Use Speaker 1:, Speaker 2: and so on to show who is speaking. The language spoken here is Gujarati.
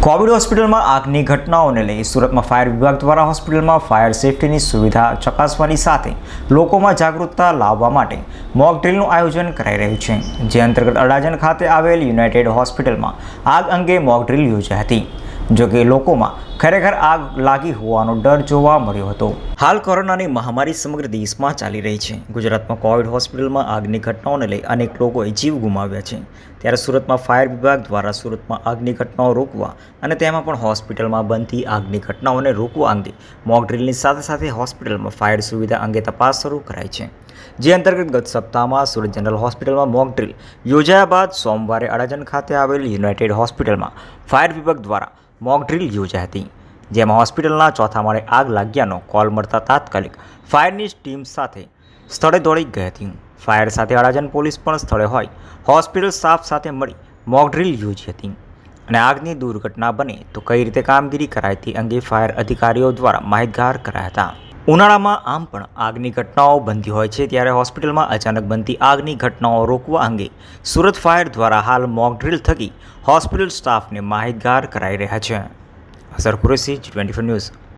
Speaker 1: કોવિડ હોસ્પિટલમાં આગની ઘટનાઓને લઈ સુરતમાં ફાયર વિભાગ દ્વારા હોસ્પિટલમાં ફાયર સેફટીની સુવિધા ચકાસવાની સાથે લોકોમાં જાગૃતતા લાવવા માટે મોક ડ્રીલનું આયોજન કરાઈ રહ્યું છે, જે અંતર્ગત અડાજણ ખાતે આવેલ યુનાઇટેડ હોસ્પિટલમાં આગ અંગે મોક ડ્રીલ યોજાઈ હતી. જો કે લોકોમાં ખરેખર આગ લાગી હોવાનો ડર જોવા મળ્યો હતો. હાલ કોરોનાની મહામારી સમગ્ર દેશમાં ચાલી રહી છે. ગુજરાતમાં કોવિડ હોસ્પિટલમાં આગની ઘટનાઓને લઈ અનેક લોકોએ જીવ ગુમાવ્યા છે. ત્યારે સુરતમાં ફાયર વિભાગ દ્વારા સુરતમાં આગની ઘટનાઓ રોકવા અને તેમાં પણ હોસ્પિટલમાં બનતી આગની ઘટનાઓને રોકવા અંગે મોક ડ્રીલની સાથે સાથે હોસ્પિટલમાં ફાયર સુવિધા અંગે તપાસ શરૂ કરાઈ છે. જે અંતર્ગત ગત સપ્તાહમાં સુરત જનરલ હોસ્પિટલમાં મોક ડ્રીલ યોજાયા બાદ સોમવારે અડાજણ ખાતે આવેલ યુનાઇટેડ હોસ્પિટલમાં ફાયર વિભાગ દ્વારા મોક ડ્રીલ યોજાઈ હતી, જેમાં હોસ્પિટલના ચોથા માળે આગ લાગ્યાનો કોલ મળતા તાત્કાલિક ફાયરની ટીમ સાથે સ્થળે દોડી ગઈ હતી. ફાયર સાથે અડાજણ પોલીસ પણ સ્થળે હોય હોસ્પિટલ સ્ટાફ સાથે મળી મોક ડ્રીલ યોજી હતી અને આગની દુર્ઘટના બને તો કઈ રીતે કામગીરી કરાય તે અંગે ફાયર અધિકારીઓ દ્વારા માહિતગાર કરાયા હતા. ઉનાળામાં આમ પણ આગની ઘટનાઓ બનતી હોય છે, ત્યારે હોસ્પિટલમાં અચાનક બનતી આગની ઘટનાઓ રોકવા અંગે સુરત ફાયર દ્વારા હાલ મોક ડ્રીલ થકી હોસ્પિટલ સ્ટાફને માહિતગાર કરાઈ રહ્યા છે. Azhar Qureshi, G24 news.